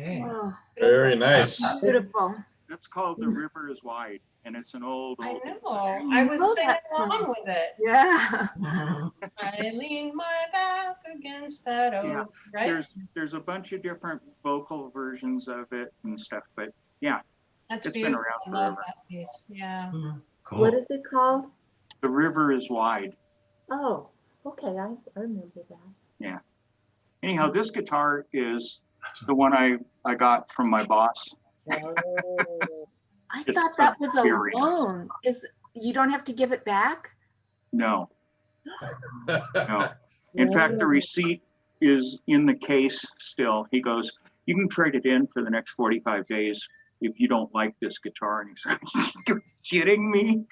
Okay. Oh, Very nice. beautiful. That's called The River is Wide, and it's an old. I old know. I was know singing that song. along with it. Yeah. I lean my back against that Yeah, oak, right? there's a bunch of different vocal versions of it and stuff, but yeah, That's it's been beautiful. around I love forever. that piece. Yeah. What Cool. is it called? The River is Wide. Oh, okay. I remember that. Anyhow, this guitar is the one I got from my boss. Oh. I It's thought that was a very nice. loan. You don't have to give it back? No, no. In fact, the receipt is in the case still. He goes, you can trade it in for the next 45 days if you don't like this guitar. And he's like, you're kidding me?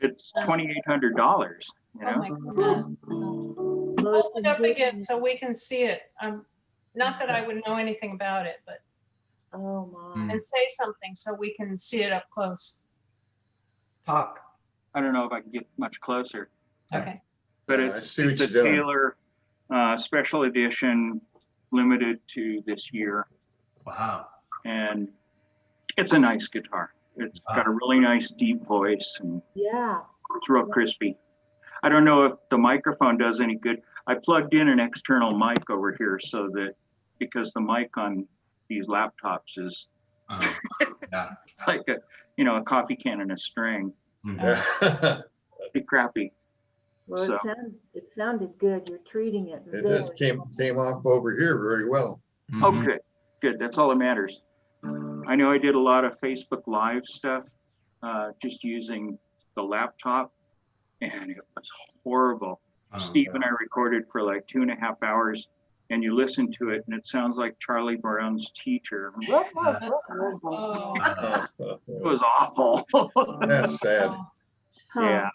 It's $2,800, you Oh my know? goodness. Well, Hold it's it a up good again one. so we can see it. Not that I would know anything about it, but Oh my. and say something so we can see it up close. Talk. I don't know if I can get much closer, Okay. but I it's see what the you're doing. Taylor special edition, limited to this year. Wow. And it's a nice guitar. It's got a really nice deep voice and Yeah. it's real crispy. I don't know if the microphone does any good. I plugged in an external mic over here so that, because the mic on these laptops is Yeah. like a coffee can and a string. Yeah. Be crappy. Well, So- it sounded good. You're treating it. It very just came off over here very well. Oh, Mhm. good, good. That's all that matters. I know I did a lot of Facebook Live stuff, just using the laptop, and it was horrible. Oh, Steve and I recorded for like 2.5 hours, and you listen to it, and it sounds like Charlie Brown's teacher. It Oh. was awful. That's sad. Huh. Yeah.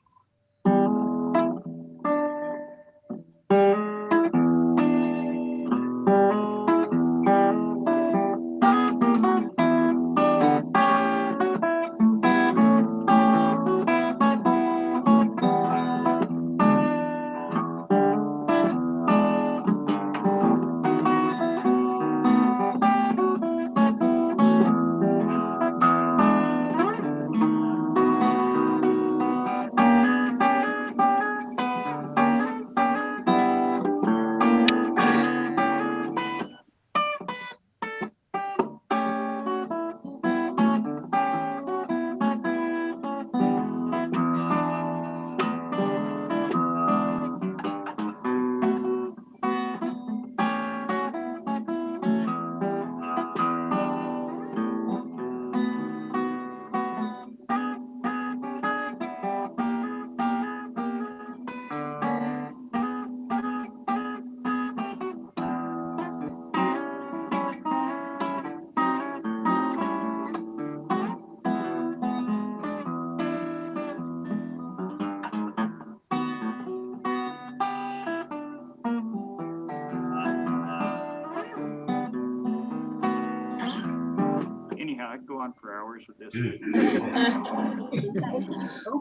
Anyhow, I could go on for hours with this.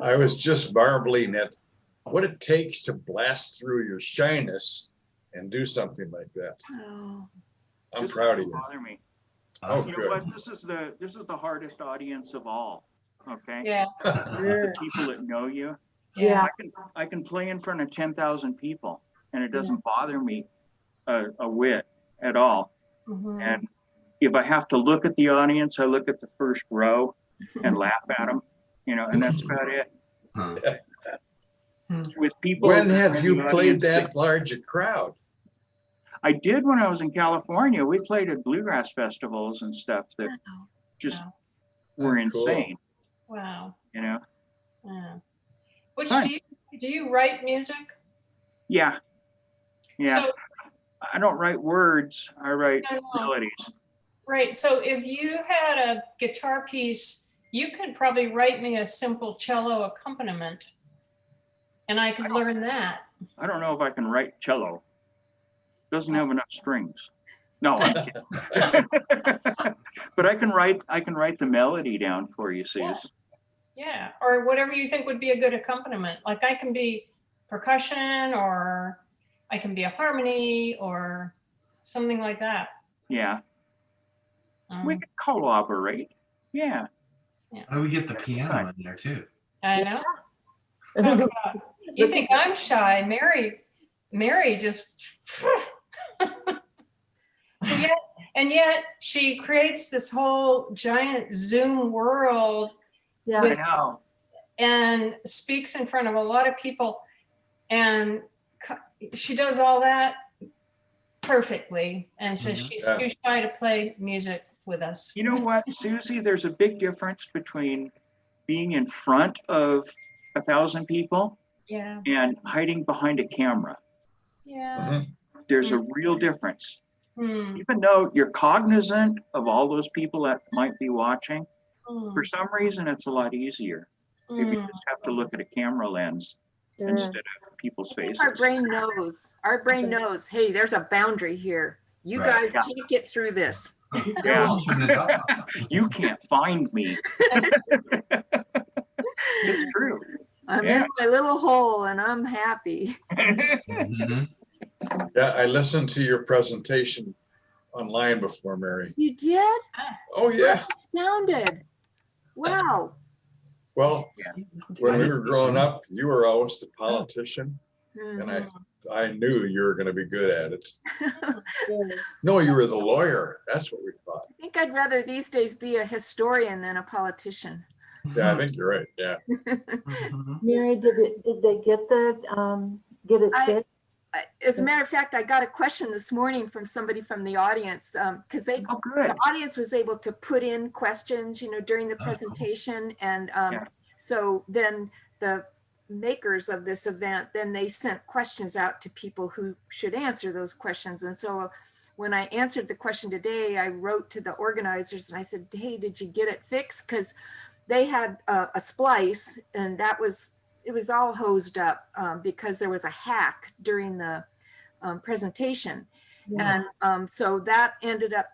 I was just marveling at what it takes to blast through your shyness and do something like that. Oh. I'm This proud of doesn't you. bother me. Oh, You know good. what? This is the hardest audience of all. Okay. Yeah. The people that know you. Yeah. I can play in front of 10,000 people, and it doesn't bother me a whit at all. Mhm. And if I have to look at the audience, I look at the first row and laugh at them, and that's about it. Huh. With people. When have in you the played audience that large a crowd? I did when I was in California. We played at bluegrass festivals and stuff that Wow. just Wow. were Oh, cool. insane, Wow. you know? Yeah. Which Fun. do you write music? Yeah. Yeah. So, I don't write words. I write No, no. melodies. right. So if you had a guitar piece, you could probably write me a simple cello accompaniment, and I could learn that. I don't know if I can write cello. Doesn't have enough strings. No, I'm kidding. But I can write the melody down for you, Suze. Yeah, or whatever you think would be a good accompaniment. Like I can be percussion, or I can be a harmony, or something like that. Yeah, we Um, could collaborate. Yeah. How do we get the piano in there too? I know. Talk about- You think I'm shy? Mary just. And yet she creates this whole giant Zoom world Yeah, I know. and speaks in front of a lot of people. And she does all that perfectly. And so she's Yeah. too shy to play music with us. You know what, Susie, there's a big difference between being in front of 1,000 people Yeah, and hiding behind a camera. yeah. Mhm. There's a real difference. Hmm, Even though you're cognizant of all those people that might be watching, hmm, for some reason, it's a lot easier. Maybe you hmm. just have to look at a camera lens sure. instead of people's I think faces. our brain knows, hey, there's a boundary here. You Right. guys Yeah. can't get through this. Yeah. I'll turn it up. You can't find me. It's true. I'm Yeah. in my little hole and I'm happy. Mhm. Yeah, I listened to your presentation online before, Mary. You did? Oh, yeah. Astounded. Wow. Well, when we were growing up, you were always the Oh. politician, and Mhm. I knew you were gonna be good at it. Good. No, you were the lawyer. That's what we thought. I think I'd rather these days be a historian than a politician. Yeah, I think you're right. Yeah. Mhm. Mary, did they get get it I- fixed? As a matter of fact, I got a question this morning from somebody from the audience, because Oh, good. the audience was able to put in questions, during the cool. presentation. And Yeah. so then the makers of this event, then they sent questions out to people who should answer those questions. And so when I answered the question today, I wrote to the organizers and I said, hey, did you get it fixed? Because they had a splice and it was all hosed up because there was a hack during the presentation. Yeah. And so that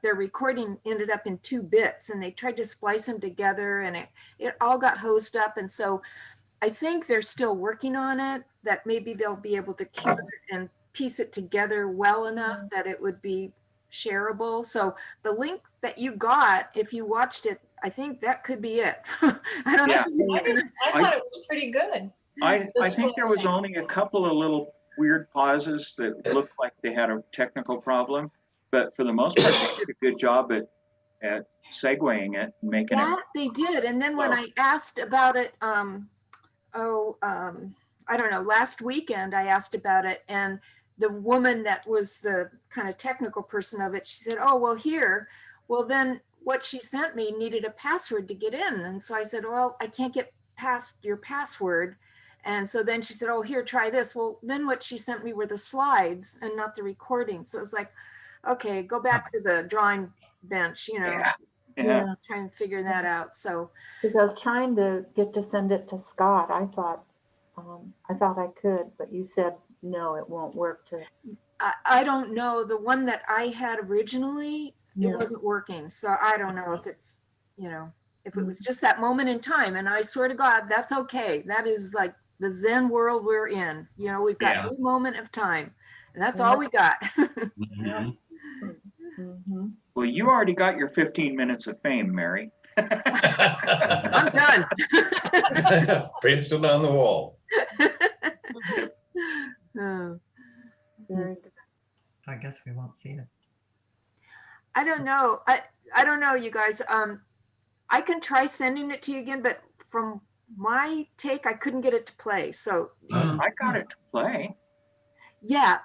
their recording ended up in 2 bits and they tried to splice them together and it all got hosed up. And so I think they're still working on it, that maybe they'll be able to cure it and piece it together well enough that it would be shareable. So the link that you got, if you watched it, I think that could be it. I don't know. Yeah. if it's gonna- I thought it was pretty good. I think there was Disclosing. only a couple of little weird pauses that looked like they had a technical problem, but for the most part, they did a good job at segueing it and making it. That they did. And then when Well- I asked about it, I don't know, last weekend I asked about it and the woman that was the kind of technical person of it, she said, oh, well, then what she sent me needed a password to get in. And so I said, well, I can't get past your password. And so then she said, oh, here, try this. Well, then what she sent me were the slides and not the recording. So it was like, okay, go back to the drawing bench, Yeah. try and figure that out. So Because I was trying to get to send it to Scott. I thought I could, but you said, no, it won't work to. I don't know. The one that I had originally, it Yeah. wasn't working. So I don't know if it's, if it was just that moment in time. And I swear to God, that's okay. That is like the Zen world we're in. We've got Yeah. a moment of time and that's all we got. Mhm. Mhm. Well, you already got your 15 minutes of fame, Mary. I'm done. Pasted on the wall. Oh, Very good. I guess we won't see it. I don't know. I don't know, you guys. I can try sending it to you again, but from my take, I couldn't get it to play. So I got it to play. yeah,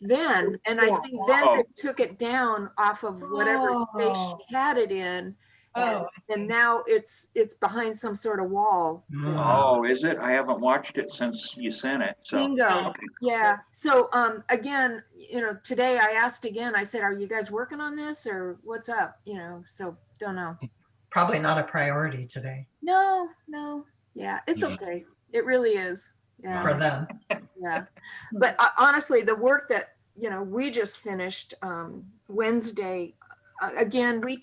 then, and I Yeah. think then Oh. it took it down off of whatever space Oh. she had it in. Oh, And now it's behind some sort of wall. Oh, is it? I haven't watched it since you sent it. So Bingo. okay. Yeah. So again, today I asked again, I said, are you guys working on this or what's up? So don't know. Probably not a priority today No. Yeah, it's Yeah. okay. It really is. Yeah. for them. Yeah, but honestly, the work that, we just finished Wednesday, again, we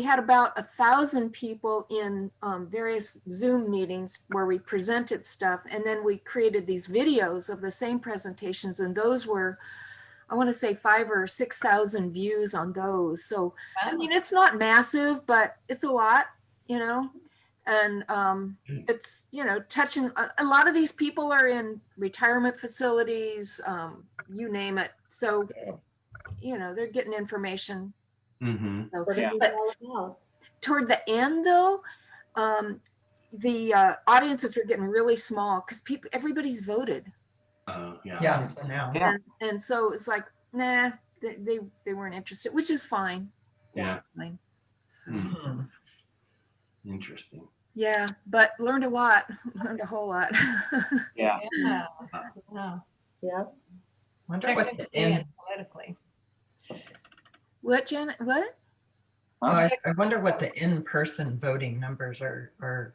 had about 1,000 people in various Zoom meetings where we presented stuff. And then we created these videos of the same presentations. And those were I want to say 5,000 or 6,000 views on those. So, I Wow. mean, it's not massive, but it's a lot, and it's, touching, a lot of these people are in retirement facilities, you name it. So, they're getting information. Mm-hmm. So, What Yeah. are you but all about? toward the end though, the audiences were getting really small because everybody's voted. Oh, yeah. Yeah, so now. Yeah. And so it's like, nah, they weren't interested, which is fine. Yeah. Fine. So, Hmm. Hmm. Interesting. yeah, but learned a lot, learned a whole lot. Yeah. Yeah. Yeah. Yep. Wonder what the Technically and in, politically. What, Jen? What? oh, I wonder what the in-person voting numbers are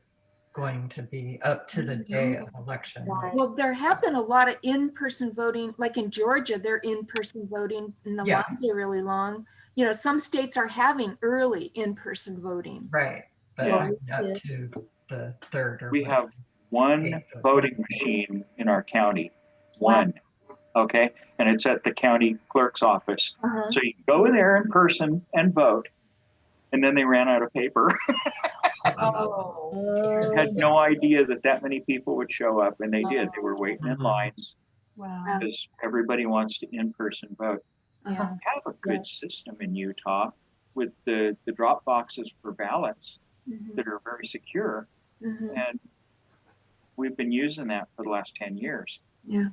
going to be up to the day of election. Right. Well, there have been a lot of in-person voting, like in Georgia, they're in-person voting and the Yeah. lines are really long. Some states are having early in-person voting. Right, but Yeah. I mean, Yeah. up to the 3rd or We whatever. have one voting machine in our county, one, okay? And it's at the county clerk's office. Uh-huh. So you can go there in person and vote. And then they ran out of paper. Oh, Had no idea that many people would show up, and they did. They were waiting in Mhm. lines wow. because everybody wants to in-person vote. Uh-huh. We have a good system in Utah with the drop boxes for ballots Mhm. that are very secure. Mhm. And we've been using that for the last 10 years. Yeah.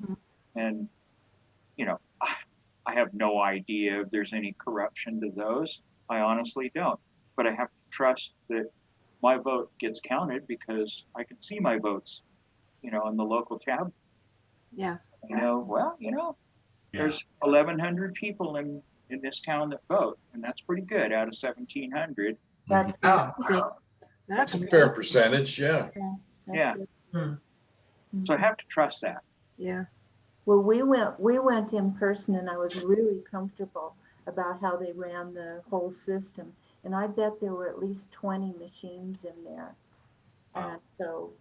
And, I have no idea if there's any corruption to those. I honestly don't. But I have to trust that my vote gets counted because I can see my votes, on the local tab. Yeah. Yeah. There's 1,100 people in this town that vote, and that's pretty good out of 1,700. That's good. Oh, See, That's that's a fair percentage, yeah. That's Yeah. good. hmm. So I have to trust that. Yeah. Well, we went in person and I was really comfortable about how they ran the whole system. And I bet there were at least 20 machines in there. Wow. And so,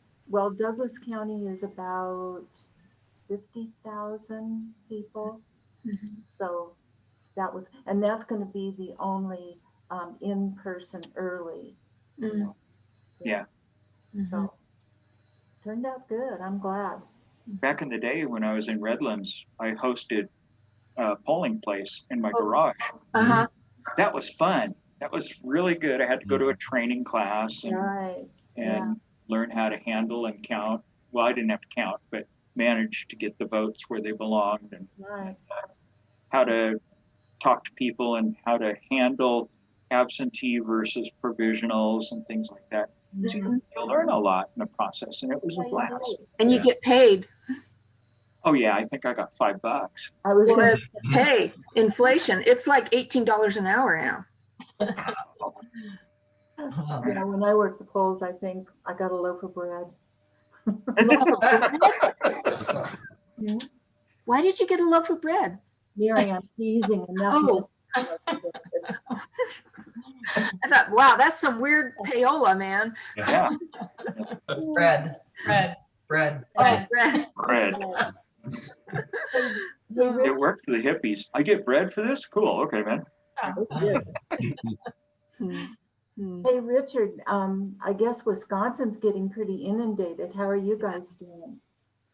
Douglas County is about 50,000 people. Mhm. So and that's going to be the only in-person early. Mm. Yeah. Mhm. So turned out good. I'm glad. Back in the day when I was in Redlands, I hosted a polling place in my Oh. garage. Uh-huh. That was fun. That was really good. I had to go to a training class and Right. and learn how to handle and count. Well, I didn't have to count, but manage to get the votes where they belonged and Right. how to talk to people and how to handle absentee versus provisionals and things like that. So Mhm. you learn a lot in the process, and it was a Yeah, you blast. do. And you Yeah. get paid. Oh yeah, I think I got $5. I was Well, going hey, inflation, it's like $18 an hour now. yeah, when I worked the polls, I think I got a loaf of bread. Why did you get a loaf of bread? Mary, I'm teasing enough. Oh. I thought, wow, that's some weird payola, man. Yeah, Bread, Fred. bread. Oh, bread. bread. Hey, Rich, It worked for the hippies. I get bread for this? Cool. Okay, man. Hmm. Hmm. hey, Richard, I guess Wisconsin's getting pretty inundated. How are you guys doing?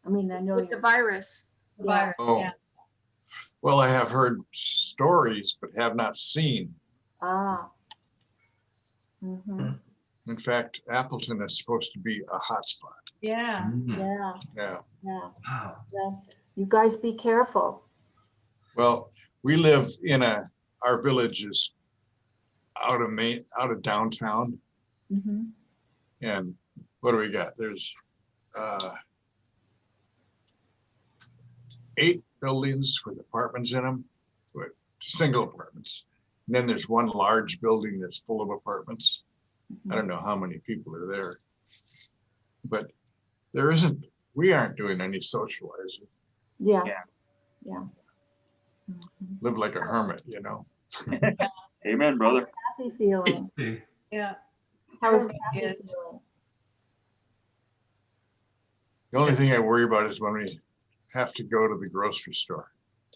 I mean, I know With the you're. virus. The virus, Oh, yeah. well, I have heard stories, but have not seen. Ah. Mhm. In fact, Appleton is supposed to be a hotspot. Yeah. Mhm. Yeah, Yeah. yeah, Wow. yeah. You guys be careful. Well, we live in our village is out of downtown. Mhm. And what do we got? There's 8 buildings with apartments in them, with single apartments. And then there's one large building that's full of apartments. I don't know how many people are there. But we aren't doing any socializing. Yeah. Yeah. Yeah. Mhm. Live like a hermit, Amen, brother. Kathy feeling? Yeah. How is Everybody Kathy is. feeling? The only thing I worry about is when we have to go to the grocery store.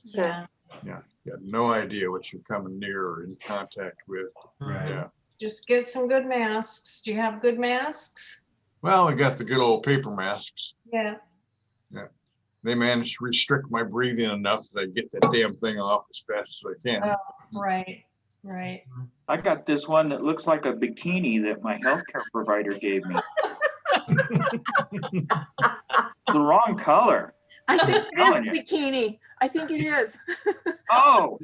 Sure. Yeah. You have no idea what you're coming near or in contact with. Right. Yeah. Just get some good masks. Do you have good masks? Well, I got the good old paper masks. Yeah. They managed to restrict my breathing enough that I get that damn thing off as fast as I can. Oh, right. Right. I got this one that looks like a bikini that my healthcare provider gave me. The wrong color. I think it is telling you. a bikini. I think it is. Oh,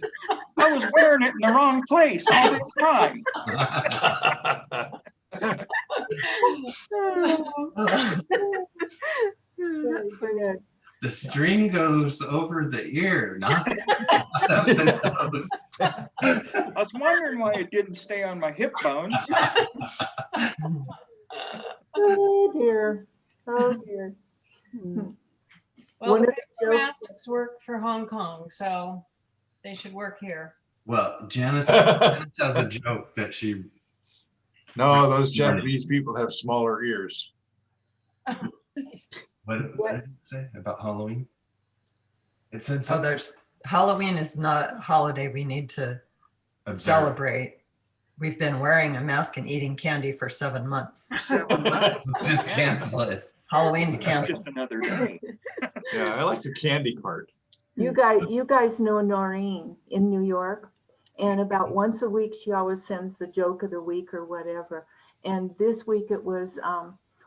I was wearing it in the wrong place all this time. That's funny. The string goes over the ear, not up the nose. I was wondering why it didn't stay on my hip bones. Oh dear. Oh dear. Well, One the of the paper jokes- masks work for Hong Kong, so they should work here. Well, Janice has a joke that she, No, those Japanese people have smaller ears. what did it say about Halloween? It said So something. there's, Halloween is not a holiday we need to Observe. celebrate. We've been wearing a mask and eating candy for 7 months. Just cancel it. Halloween canceled. Just another day. Yeah, I like the candy cart. You guys know Noreen in New York, and about once a week she always sends the joke of the week or whatever. And this week it was,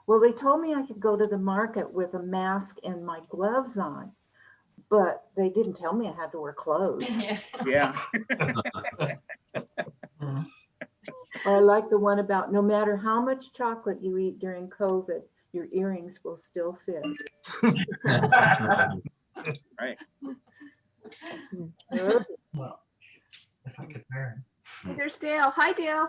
well, they told me I could go to the market with a mask and my gloves on, but they didn't tell me I had to wear clothes. Yeah. Yeah. Or I like the one about no matter how much chocolate you eat during COVID, your earrings will still fit. Right. Well, if I could wear There's Dale. Hi, Dale.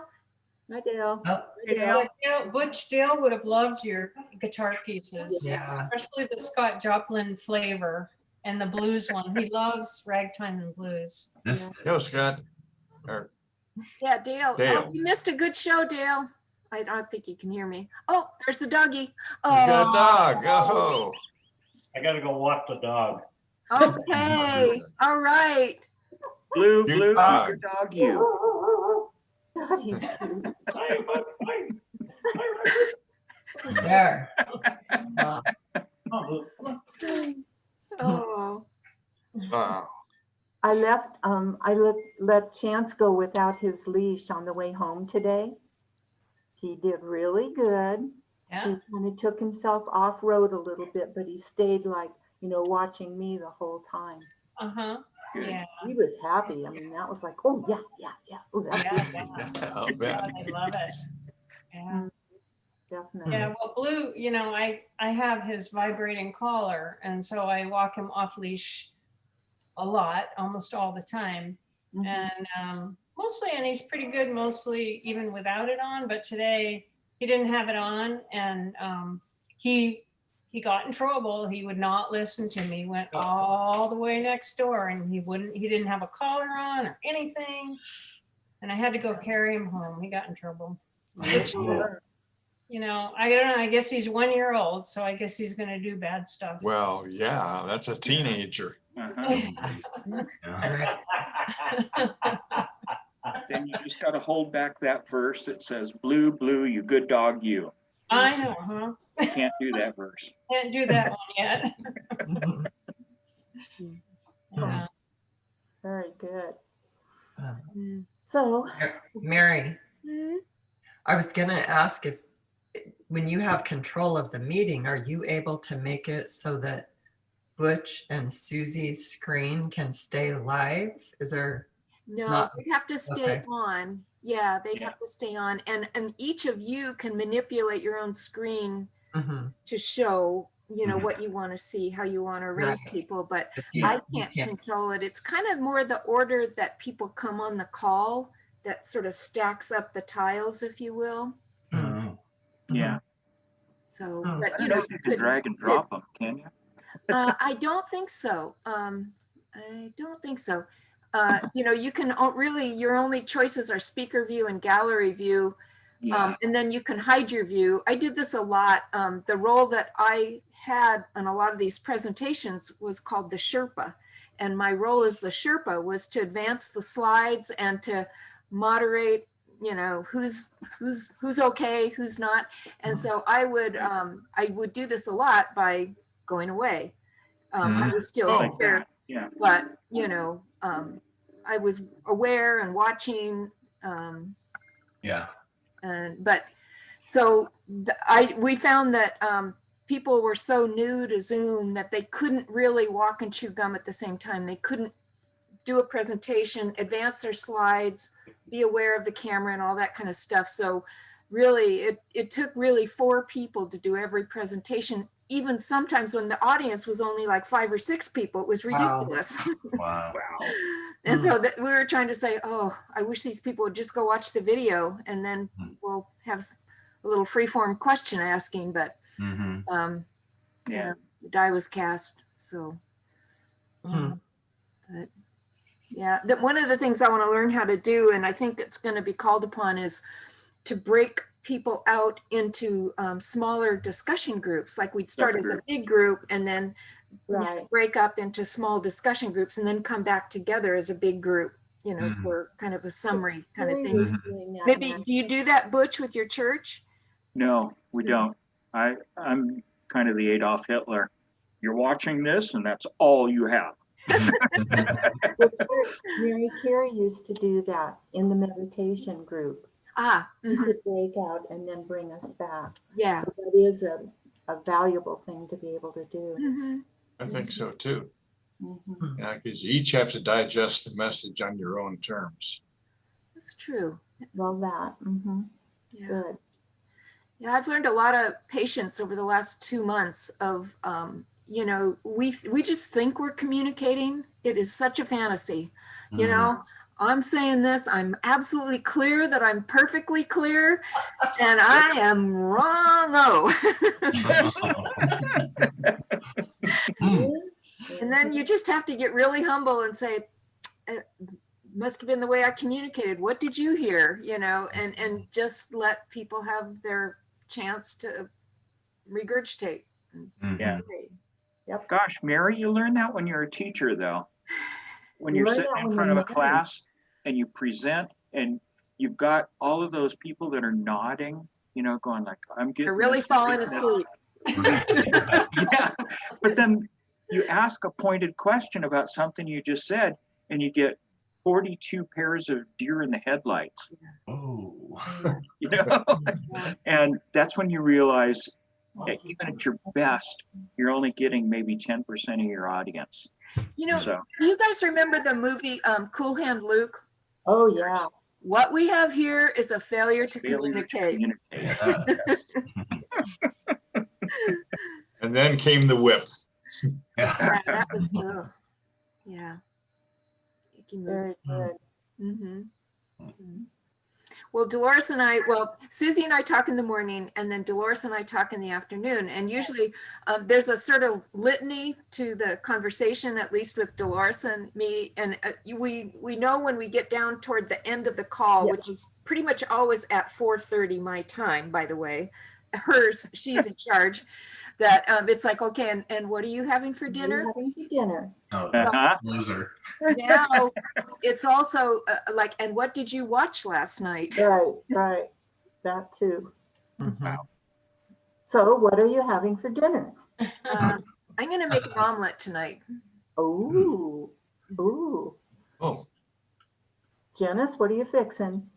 Hi, Dale. them. Oh, Hey, Dale. Butch Dale would have loved your guitar pieces, yeah. especially the Scott Joplin flavor and the blues one. He loves ragtime and blues. This- Yo, Scott. Or, Yeah, Dale. Dale. Oh, you missed a good show, Dale. I don't think you can hear me. Oh, there's the doggy. you got a Oh, dog. Oh. I gotta go walk the dog. okay. All right. Blue, Your blue, dog. your dog, you. God, he's cute. There. Uh, Oh, Wow. I let Chance go without his leash on the way home today. He did really good. Yeah. He kind of took himself off road a little bit, but he stayed like, watching me the whole time. Uh-huh. Good. Yeah. He was happy. I mean, that was like, oh yeah, yeah, yeah. Oh, that's Yeah. good. Yeah. I'll bet. God, I love it. Yeah. Definitely. Yeah, well, Blue, I have his vibrating collar, and so I walk him off leash a lot, almost all the time. Mhm. And mostly, and he's pretty good mostly even without it on, but today he didn't have it on, and he got in trouble. He would not listen to me, went all the way next door, and he didn't have a collar on or anything. And I had to go carry him home. He got in trouble. Which, I don't know, I guess he's 1 year old, so I guess he's gonna do bad stuff. Well, yeah, that's a teenager. Uh-huh. Yeah. Then you just gotta hold back that verse that says, blue, blue, you good dog, you. I know, huh? Can't do that verse. Can't do that one yet. Yeah. Very good. Mm. So, Mary, Hmm? I was gonna ask if, when you have control of the meeting, are you able to make it so that Butch and Susie's screen can stay live? Is there, No, Not- they have to stay okay. on. Yeah, they'd Yeah. have to stay on. And each of you can manipulate your own screen Mhm. to show, Mhm. what you want to see, how you want to arrange Right. people, but If you- I you can't control it. It's kind of more the order that people come on the call that sort of stacks up the tiles, if you will. Oh. Yeah. So, Oh, but I you don't know know, if you you can could, drag and drop them, can you? I don't think so. I don't think so. You can really, your only choices are speaker view and gallery view. Yeah. And then you can hide your view. I did this a lot. The role that I had on a lot of these presentations was called the Sherpa. and my role as the Sherpa was to advance the slides and to moderate, you know, who's okay, who's not. And so I would do this a lot by going away. I was still Oh, here, Yeah. but you know, I was aware and watching. Yeah. But so we found that people were so new to Zoom that they couldn't really walk and chew gum at the same time. They couldn't do a presentation, advance their slides, be aware of the camera and all that kind of stuff. So really, it took really 4 people to do every presentation. Even sometimes when the audience was only like 5 or 6 people, it was Wow. ridiculous. Wow. And so that we were trying to say, oh, I wish these people would just go watch the video and then we'll have a little freeform question asking, but Hmm. Yeah. the die was cast. So, Hmm. but yeah, one of the things I want to learn how to do, and I think it's going to be called upon, is to break people out into smaller discussion groups. Like we'd start as a big group and then Right. break up into small discussion groups and then come back together as a big group, you know, Mhm. for kind of a summary kind of Terry thing. was doing that Maybe, now. do you do that, Butch, with your church? No, we don't. I'm kind of the Adolf Hitler. You're watching this and that's all you have. Well, Mary Carey used to do that in the meditation group. Ah, We mhm, could break out and then bring us back. yeah. So that is a valuable thing to be able to do. Mhm. I think so too. Mhm. Yeah, because you each have to digest the message on your own terms. That's true. Well, that, Yeah. good. Yeah, I've learned a lot of patience over the last 2 months of, you know, we just think we're communicating. It is such a fantasy. You Mhm. know, I'm saying this, I'm absolutely clear that I'm perfectly clear, and I am wrong. Oh, Mm. and then you just have to get really humble and say, it must have been the way I communicated. What did you hear? You know, and just let people have their chance to regurgitate. Mhm. Yeah. Say, Gosh, Mary, you learn that when you're a teacher, though. When You you're learn sitting that in when front of you're a married. class and you present and you've got all of those people that are nodding, you know, going like, I'm getting You're really this, falling getting this." asleep. Yeah, but then you ask a pointed question about something you just said and you get 42 pairs of deer in the headlights, Oh. you know? Yeah. And that's when you realize that even at your best, you're only getting maybe 10% of your audience. You know, So, do you guys remember the movie Cool Hand Luke? Oh, yeah. What we have here is a failure to failure to communicate. communicate. Yes. And then came the whip. Yeah. Yeah, that was, ugh. Yeah. Icky movie. Very good. Mhm. Well, Dolores and I, Susie and I talk in the morning, and then Dolores and I talk in the afternoon. And usually there's a sort of litany to the conversation, at least with Dolores and me. And we know when we get down toward the end of the call, Yeah. which is pretty much always at 4:30 my time, by the way. Hers, she's in charge. That it's like, okay, and what are you having for What are dinner? you having for dinner? Oh, Uh-huh. loser. Now it's also like, and what did you watch last night? Right, right. That too. Mhm. So what are you having for dinner? I'm going to make an omelet tonight. Oh, ooh. Oh, Janice, what are you fixing?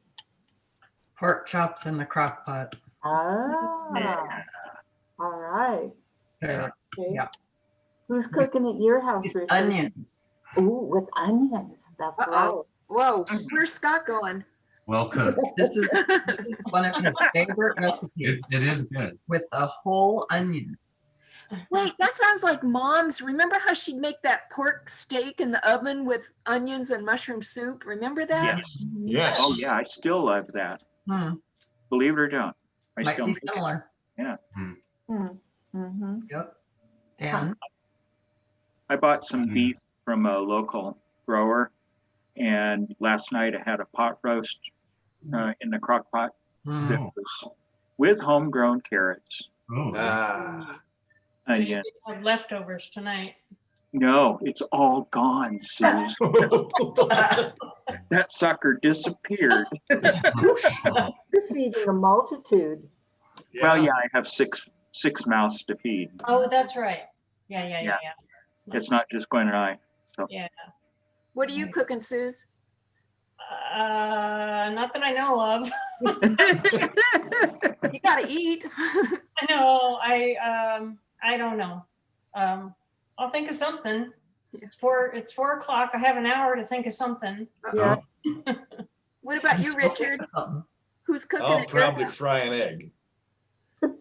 Pork chops in the crock pot. Ah, all right. Okay. Okay. Yeah. Who's cooking at your house, With Richard? onions. Ooh, with onions. That's right. Uh-oh. Whoa, where's Scott going? Well cooked. This is one of his favorite recipes. It is good. With a whole onion. Wait, that sounds like Mom's. Remember how she'd make that pork steak in the oven with onions and mushroom soup? Remember that? Yes. yes. Oh, yeah, I still love that. Hmm. Believe it or don't. I Might still be make it. similar. Mm-hmm. Yep. And I bought some Mhm. beef from a local grower, and last night I had a pot roast in the crock pot mm, that was with homegrown carrots, Oh, Ah, So you onion. have leftovers tonight. No, it's all gone, Suze. That sucker disappeared. You're feeding a multitude. Well, yeah, I have six mouths to feed. Oh, that's right. Yeah. Yeah. It's not just Gwen and I. What are you cooking, Suze? Not that I know of. You gotta eat. I know. I don't know. I'll think of something. It's 4:00. I have an hour to think of something. Yeah. What about you, Richard? Who's cooking I'll at your probably house? fry an egg. It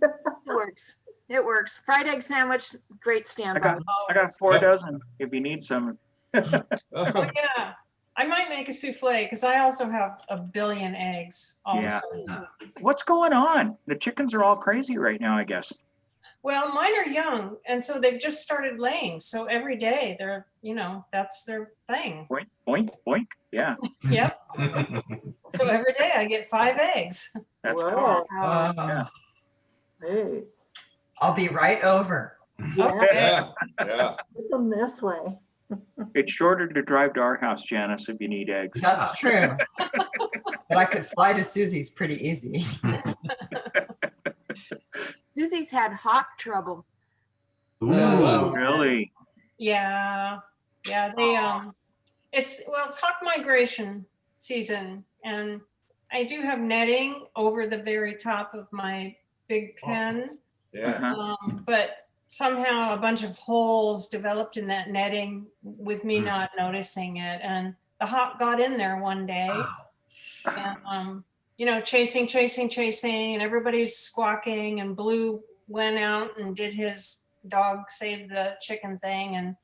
works. It works. Fried egg sandwich, great standby. I got 4 dozen if you need some. Oh, yeah. I might make a souffle because I also have a billion eggs. Also. Yeah. What's going on? The chickens are all crazy right now, I guess. Well, mine are young, and so they've just started laying. So every day they're, that's their thing. Boink, boink, boink. Yeah, Yep. So every day I get 5 eggs. that's cool. Wow. Oh, Nice. I'll be right over. Yeah, Yeah, yeah. put them this way. It's shorter to drive to our house, Janice, if you need eggs. That's true. But I could fly to Susie's pretty easy. Susie's had hawk trouble. Ooh. Really? Yeah. Yeah. It's hawk migration season, and I do have netting over the very top of my big pen. Yeah. Uh-huh. But somehow a bunch of holes developed in that netting with me Hmm. not noticing it. And the hawk got in there one day Wow. and, chasing, and everybody's squawking, and Blue went out and did his dog save the chicken thing. And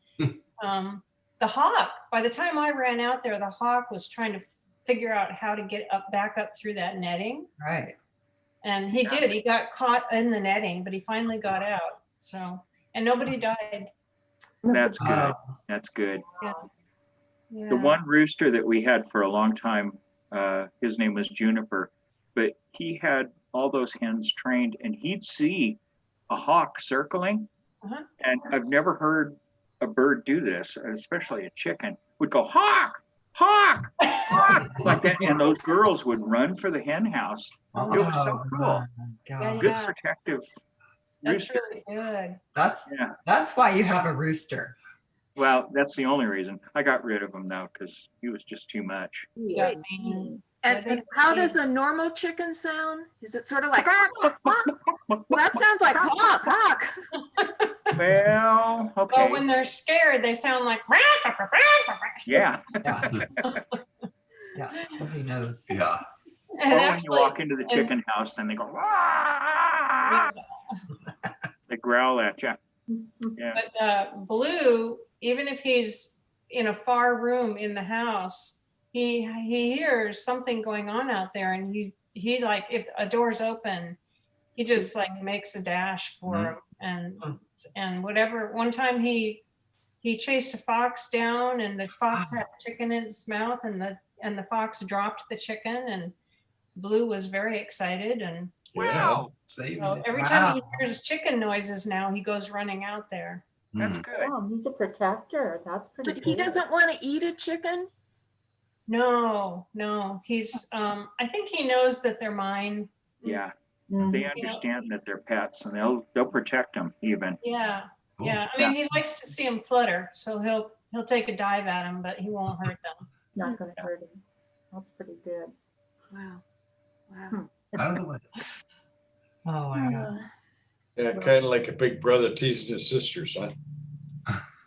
the hawk, by the time I ran out there, the hawk was trying to figure out how to get back up through that netting. Right. And he did. He got caught in the netting, but he finally got out. So, and nobody died. That's good. Oh, That's good. Yeah. The one rooster that we had for a long time, his name was Juniper, but he had all those hens trained, and he'd see a hawk circling. Uh-huh. And I've never heard a bird do this, especially a chicken, would go, hawk, hawk, hawk, like that. And those girls would run for the hen house. It was so cool. my God. Good Yeah. protective That's rooster. really good. Yeah. That's why you have a rooster. Well, that's the only reason. I got rid of him now because he was just too much. Yeah, Wait. mean, And how does a normal chicken sound? Is it sort of like, well, that sounds like hawk, hawk. Well, okay. well, when they're scared, they sound like. Yeah. Yeah. Yeah. Susie knows. Yeah. And Or when you actually, walk into the chicken house, then they go, "Wah!" They growl at you. Yeah. but Blue, even if he's in a far room in the house, he hears something going on out there, and he like, if a door's open, he just like makes a dash for him. And whatever. One time he chased a fox down, and the fox had a chicken in its mouth, and the fox dropped the chicken, and Blue was very excited. And Wow. Save so it. every time he Wow. hears chicken noises now, he goes running out there. That's Hmm. good. Oh, he's a protector. That's pretty But he good. doesn't want to eat a chicken? No, he's I think he knows that they're mine. Yeah. Mhm. They understand that they're pets, and they'll protect them even. Yeah. Cool. Yeah. I mean, he likes to see them flutter, so he'll take a dive at them, but he won't hurt them. Not gonna hurt him. That's pretty good. Wow. Wow. Out of the way. Oh my God. Yeah, kind of like a big brother teasing his sisters, huh?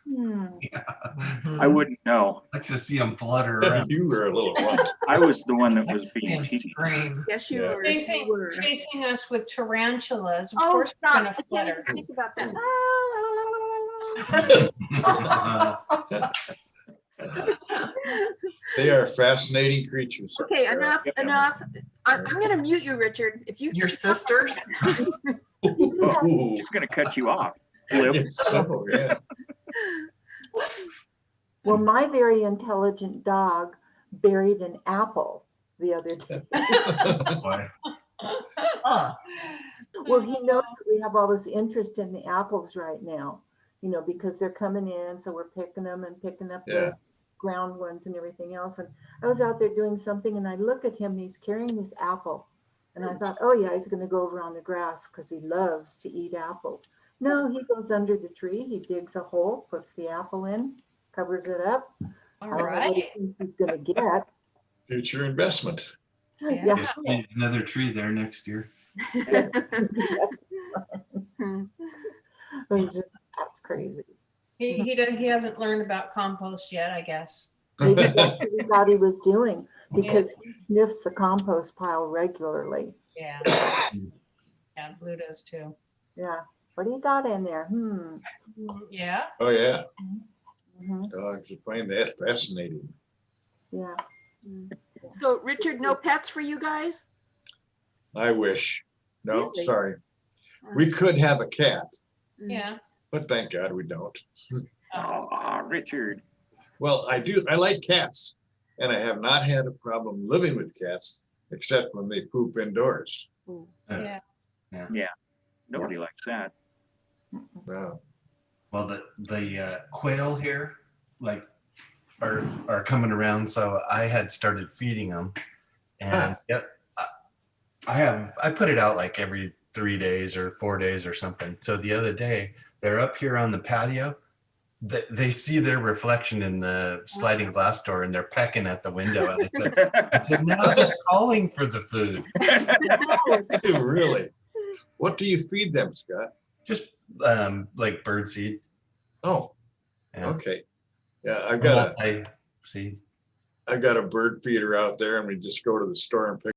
Mhm. I wouldn't know. Likes to see them flutter around. You were a little runt. I was the one that I was see being him teased. scream. Yes, you Yeah. were. You Chasing, were. chasing us with tarantulas. Of Oh, course we're stop. gonna I can't flutter. even think about that. They are fascinating creatures. Okay, Sarah. enough. I'm going to mute you, Richard. If you Your sisters? Ooh. She's going to cut you off. I Flip. guess so, yeah. Well, my very intelligent dog buried an apple the other day. Boy. Huh. Well, he knows that we have all this interest in the apples right now. you know, because they're coming in, so we're picking them and picking up Yeah. the ground ones and everything else. And I was out there doing something and I look at him, and he's carrying this apple. And I thought, oh yeah, he's gonna go over on the grass because he loves to eat apples. No, he goes under the tree, he digs a hole, puts the apple in, covers it up. I All don't know what he right. thinks he's gonna get. Future investment. Yeah. Be another tree there next year. It was just, that's crazy. He hasn't learned about compost yet, I guess. Maybe that's what he thought he was doing because he sniffs the compost pile regularly. Yeah. Yeah, Blue does too. Yeah. What do you got in there? Yeah. Oh, yeah. Mhm. Dogs would find that fascinating. Yeah. So Richard, no pets for you guys? I wish. No, Really? sorry. We could have a cat, Yeah. but thank God we don't. Oh, Richard. Well, I like cats, and I have not had a problem living with cats, except when they poop indoors. Yeah. Nobody likes that. Wow. Well, the quail here, like, are coming around. So I had started feeding them, and yeah, I put it out like every 3 days or 4 days or something. So the other day they're up here on the patio. They see their reflection in the sliding glass door, and they're pecking at the window. And I said, now they're calling for the food. Really? What do you feed them, Scott? Just like birdseed. Oh, Yeah. okay. Yeah, I got I see. a bird feeder out there, and we just go to the store and pick